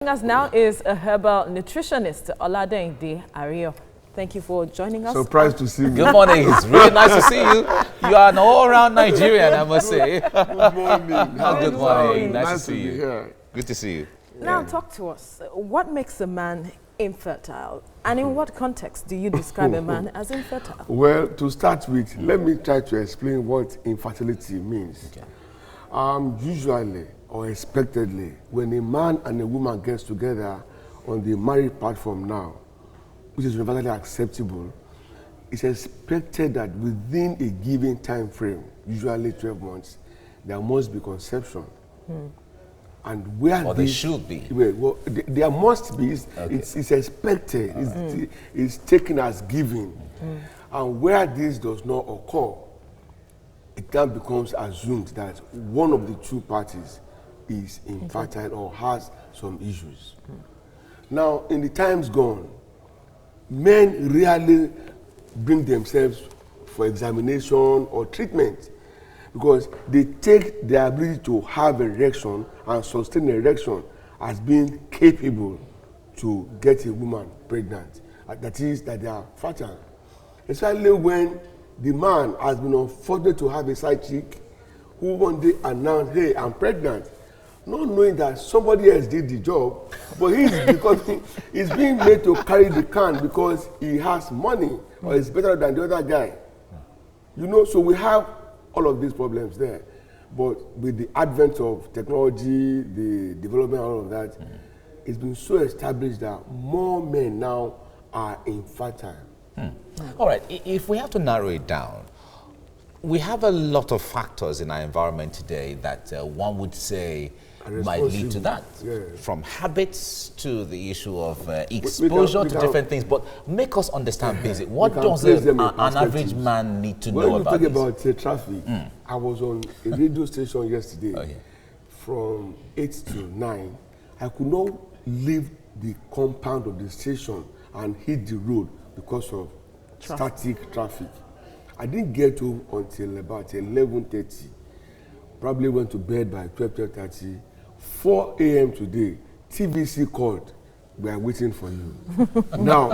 Joining us now is a herbal nutritionist, Dietary. Thank you for joining us. Surprised to see you. Good morning. It's really nice to see you. You are an all-around Nigerian, I must say. Good morning. Good morning. Nice to to see be you. here. Good to see you. Now talk to us. What makes a man infertile? And in what context do you describe a man as infertile? Well, to start with, let me try to explain what infertility means. Okay. Usually or expectedly, when a man and a woman gets together on the married platform now, which is universally acceptable, it's expected that within a given time frame, usually 12 months, there must be conception. And where Or there should be. Well, there must be. It's expected. It's taken as given. And where this does not occur, it then becomes assumed that one of the two parties is infertile or has some issues. Now, in the times gone, men rarely bring themselves for examination or treatment because they take their ability to have erection and sustain erection as being capable to get a woman pregnant. That is, that they are fertile. Especially when the man has been unfortunate to have a side chick who one day announced, hey, I'm pregnant. Not knowing that somebody else did the job, but he's being made to carry the can because he has money or is better than the other guy. You know, so we have all of these problems there. But with the advent of technology, the development, all of that, it's been so established that more men now are infertile. All right, if we have to narrow it down, we have a lot of factors in our environment today that one would say might lead to that. Yeah. From habits to the issue of exposure to different things. But make us understand basic. What does an average man need to know about this? When you talk about traffic, I was on a radio station yesterday from 8 to 9. I could not leave the compound of the station and hit the road because of static traffic. I didn't get home until about 11:30. Probably went to bed by 12:30. 4 a.m. today, TVC called. We are waiting for you. Now,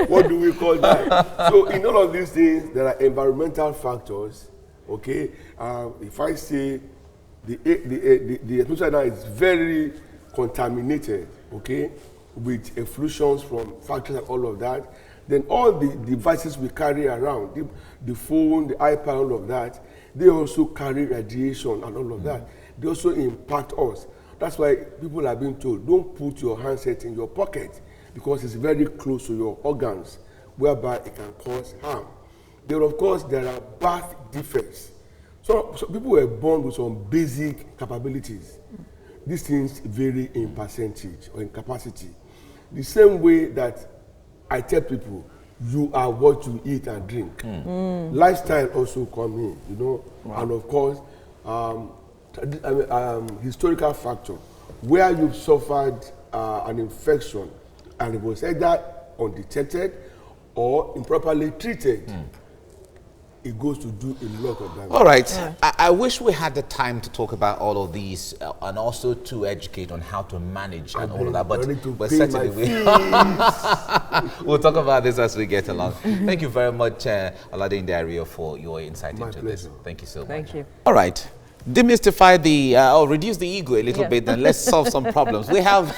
what do we call that? So in all of these things, there are environmental factors. Okay, if I say the atmosphere now is very contaminated, okay, with effluents from factories and all of that, then all the devices we carry around, the phone, the iPad, all of that, they also carry radiation and all of that. They also impact us. That's why people are being told, don't put your handset in your pocket because it's very close to your organs, whereby it can cause harm. Then, of course, there are birth defects. So people were born with some basic capabilities. These things vary in percentage or in capacity. The same way that I tell people, you are what you eat and drink. Lifestyle also come in, you know, and of course, historical factor, where you've suffered an infection and it was either undetected or improperly treated. It goes to do a lot of damage. All right. I wish we had the time to talk about all of these and also to educate on how to manage and all of that. But certainly we'll talk about this as we get along. Thank you very much, Dietary, for your insight into this. Thank you so much. Thank you. All right. Demystify or reduce the ego a little bit, and let's solve some problems. We have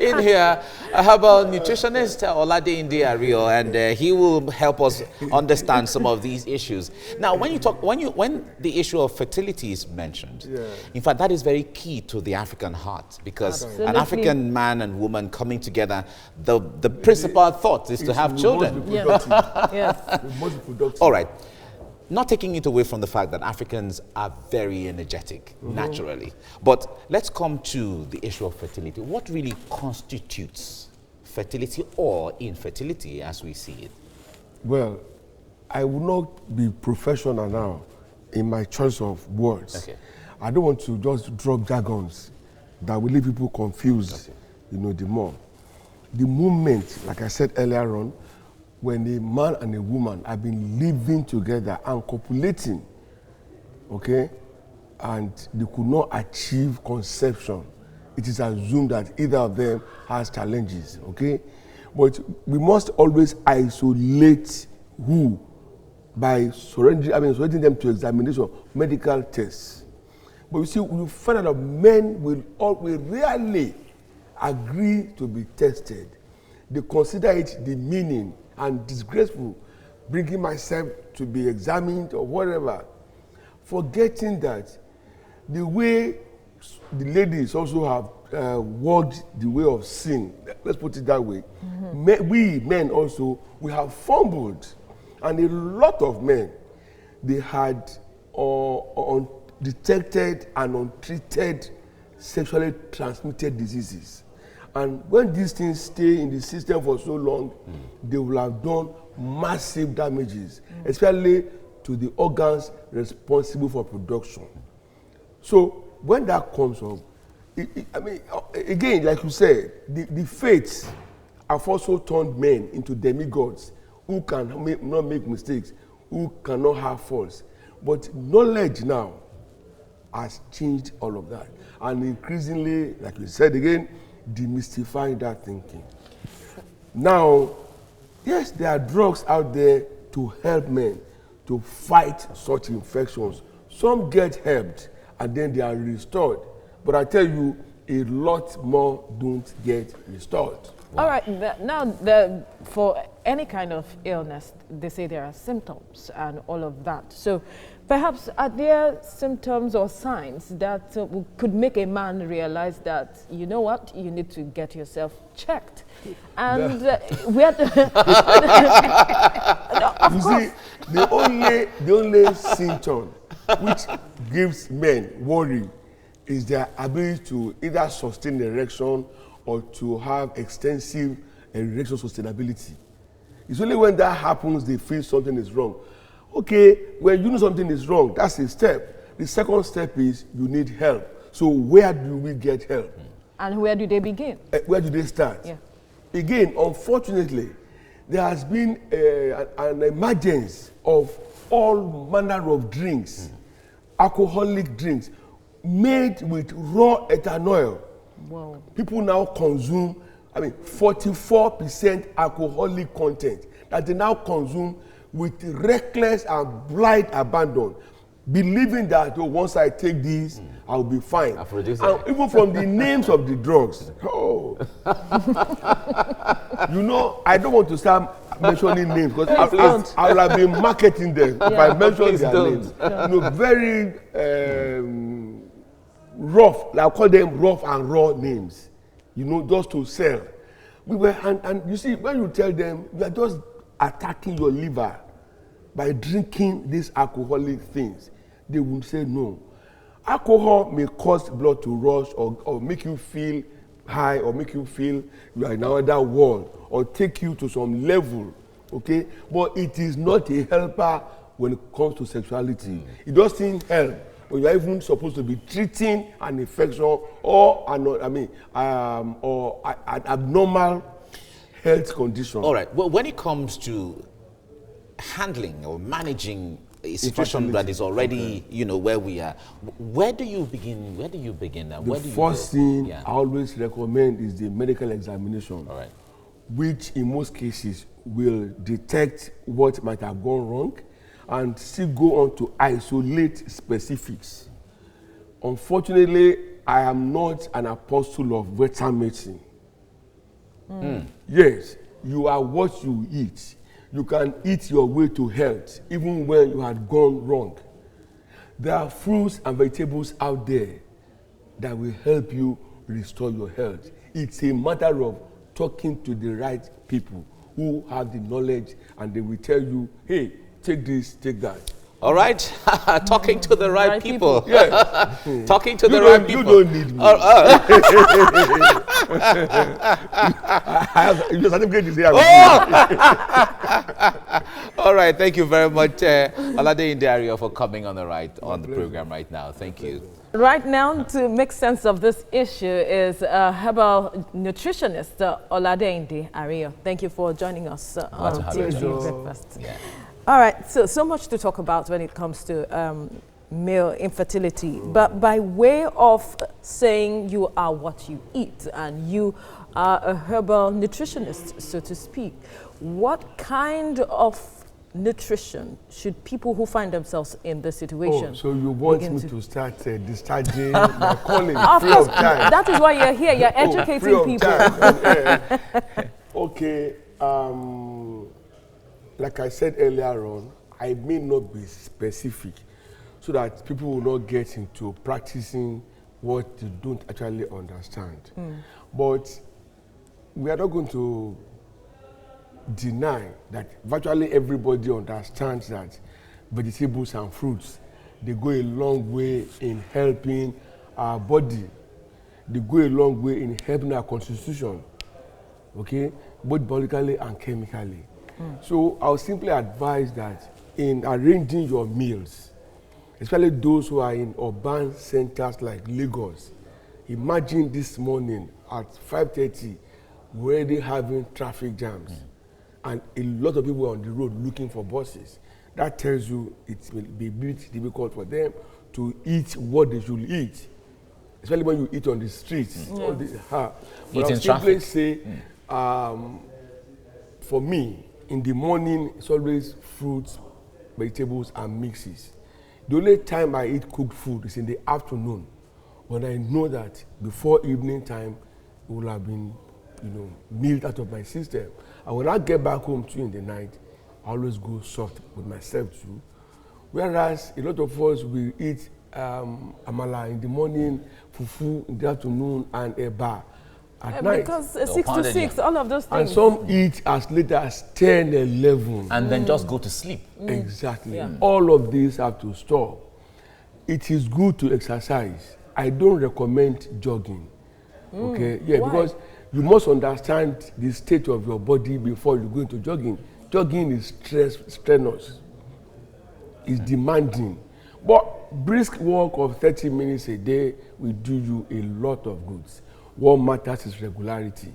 in here a herbal nutritionist, Dietary, and he will help us understand some of these issues. Now, when the issue of fertility is mentioned, in fact, that is very key to the African heart, because an African man and woman coming together, the principal thought is to have children. All right. Not taking it away from the fact that Africans are very energetic, naturally. But let's come to the issue of fertility. What really constitutes fertility or infertility as we see it? Well, I will not be professional now in my choice of words. Okay. I don't want to just drop jargons that will leave people confused, you know, the more. The moment, like I said earlier on, when a man and a woman have been living together and copulating, okay, and they could not achieve conception, it is assumed that either of them has challenges, okay? But we must always isolate who by surrendering them to examination, medical tests. But you see, we find out that men will rarely agree to be tested. They consider it demeaning and disgraceful, bringing myself to be examined or whatever, forgetting that the way the ladies also have walked the way of sin, let's put it that way, we men also, we have fumbled. And a lot of men, they had undetected and untreated sexually transmitted diseases. And when these things stay in the system for so long, they will have done massive damages, especially to the organs responsible for production. So when that comes up, again, like you said, the fates have also turned men into demigods who can not make mistakes, who cannot have faults. But knowledge now has changed all of that. And increasingly, like you said again, demystifying that thinking. Now, yes, there are drugs out there to help men to fight such infections. Some get helped and then they are restored. But I tell you, a lot more don't get restored. Wow. All right, now for any kind of illness, they say there are symptoms and all of that. So perhaps are there symptoms or signs that could make a man realize that, you know what, you need to get yourself checked? And we are you see, the only symptom which gives men worry is their ability to either sustain erection or to have extensive erection sustainability. It's only when that happens they feel something is wrong. Okay, when you know something is wrong, that's a step. The second step is you need help. So where do we get help? And where do they begin? Where do they start? Yeah. Again, unfortunately, there has been an emergence of all manner of drinks, alcoholic drinks, made with raw ethanol. Wow. People now consume, 44% alcoholic content that they now consume with reckless and blind abandon, believing that once I take this, I'll be fine. And even from the names of the drugs. I don't want to start mentioning names because I will have been marketing them if I mention their names. Very rough, I'll call them rough and raw names, just to sell. And you see, when you tell them, you are just attacking your liver by drinking these alcoholic things, they will say no. Alcohol may cause blood to rush or make you feel high or make you feel you are in another world or take you to some level, okay? But it is not a helper when it comes to sexuality. It doesn't help when you are even supposed to be treating an infection or an abnormal health condition. All right. Well, when it comes to handling or managing a situation that is already, where we are, where do you begin? The first thing I always recommend is the medical examination, all right, which in most cases will detect what might have gone wrong and still go on to isolate specifics. Unfortunately, I am not an apostle of Western medicine. Yes, you are what you eat. You can eat your way to health even when you had gone wrong. There are fruits and vegetables out there that will help you restore your health. It's a matter of talking to the right people who have the knowledge, and they will tell you, hey, take this, take that. All right, talking to the right people. Yes. Talking to the right people. You don't need me. I have your certificate is here. All right, thank you very much, Olade Dietary, for coming on the program right now. Thank you. Right now, to make sense of this issue is herbal nutritionist Olade Dietary. Thank you for joining us on Dietary Breakfast. Yeah. All right, so much to talk about when it comes to male infertility, but by way of saying you are what you eat and you are a herbal nutritionist, so to speak, what kind of nutrition should people who find themselves in this situation? Oh, so you want me to start discharging my calling free of time? That is why you're here. You're educating people. Okay. Like I said earlier on, I may not be specific so that people will not get into practicing what they don't actually understand. But we are not going to deny that virtually everybody understands that vegetables and fruits, they go a long way in helping our body. They go a long way in helping our constitution, okay, both biologically and chemically. So I'll simply advise that in arranging your meals, especially those who are in urban centers like Lagos, imagine this morning at 5:30, we're already having traffic jams. And a lot of people are on the road looking for buses. That tells you it will be a bit difficult for them to eat what they should eat, especially when you eat on the streets. But I'll simply say, for me, in the morning, it's always fruits, vegetables, and mixes. The only time I eat cooked food is in the afternoon, when I know that before evening time, it will have been, milled out of my system. And when I get back home too in the night, I always go soft with myself too. Whereas a lot of us will eat amala in the morning, fufu in the afternoon, and eba at night. Because 6 to 6, all of those things. And some eat as late as 10, 11. And then just go to sleep. Exactly. Yeah. All of these have to stop. It is good to exercise. I don't recommend jogging. Okay? Yeah, why? Because you must understand the state of your body before you go into jogging. Jogging is strenuous. It's demanding. But brisk walk of 30 minutes a day will do you a lot of goods. What matters is regularity.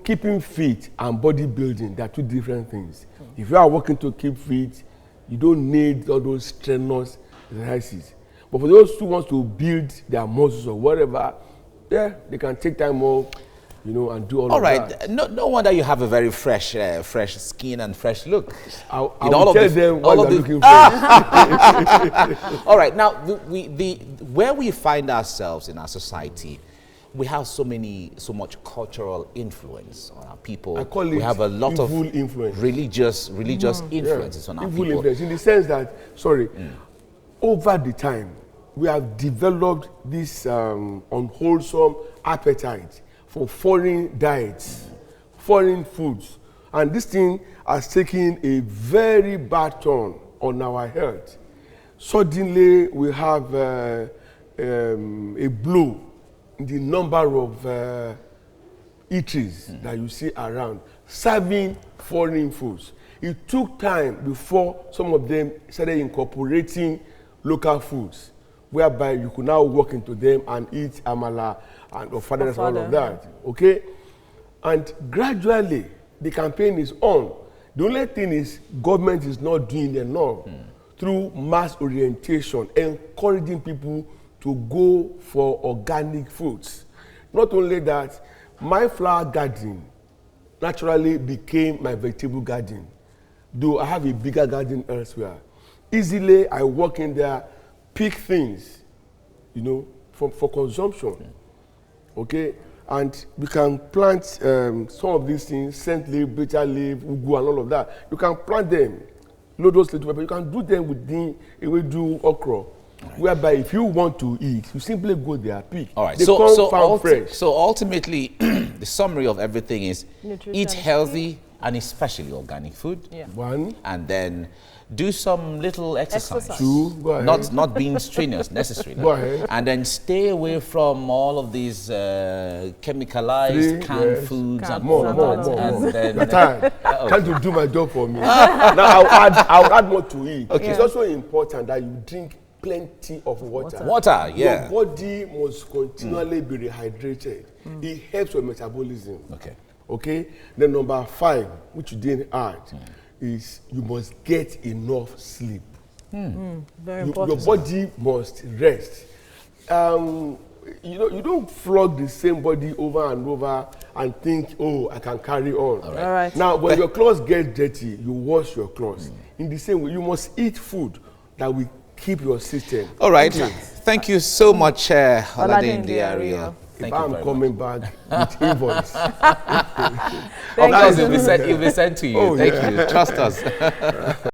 Keeping fit and bodybuilding, they are two different things. If you are working to keep fit, you don't need all those strenuous exercises. But for those who want to build their muscles or whatever, yeah, they can take time off, and do all of that. No wonder you have a very fresh skin and fresh look. I will tell them what they're looking for. All right, now where we find ourselves in our society, we have so much cultural influence on our people. I call it we have a lot of influence. religious influences on our people. Influence, in the sense that, over the time, we have developed this unwholesome appetite for foreign diets, foreign foods. And this thing has taken a very bad turn on our health. Suddenly, we have a blow in the number of eateries that you see around, serving foreign foods. It took time before some of them started incorporating local foods, whereby you could now walk into them and eat amala and ofada and all of that, okay? And gradually, the campaign is on. The only thing is, government is not doing enough through mass orientation, encouraging people to go for organic foods. Not only that, my flower garden naturally became my vegetable garden, though I have a bigger garden elsewhere. Easily, I walk in there, pick things, for consumption. Okay? And we can plant some of these things, scent leaf, bitter leaf, ugu, and all of that. You can plant them, load those little pepper. You can do them with ewedu, okra. Right. Whereby if you want to eat, you simply go there, pick. All right. They come farm fresh. So ultimately, the summary of everything is eat healthy and especially organic food. Yeah. One. And then do some little exercise. Two. Go ahead. Not being strenuous necessarily. Go ahead. And then stay away from all of these chemicalized canned foods and more. Then, can't you do my job for me? Now I'll add more to it. Okay. It's also important that you drink plenty of water. Water, yeah. Your body must continually be rehydrated. It helps your metabolism. Okay. Then number 5, which you didn't add, is you must get enough sleep. Very Your important. body must rest. You don't flog the same body over and over and think, oh, I can carry on. All right. Now, when your clothes get dirty, you wash your clothes. In the same way, you must eat food that will keep your system. All right. Thank you so much, Olade Dietary. Rio. Thank If you I'm very coming back with invoice. Of course, it will be sent to you. Oh, Thank yeah. you. Trust us.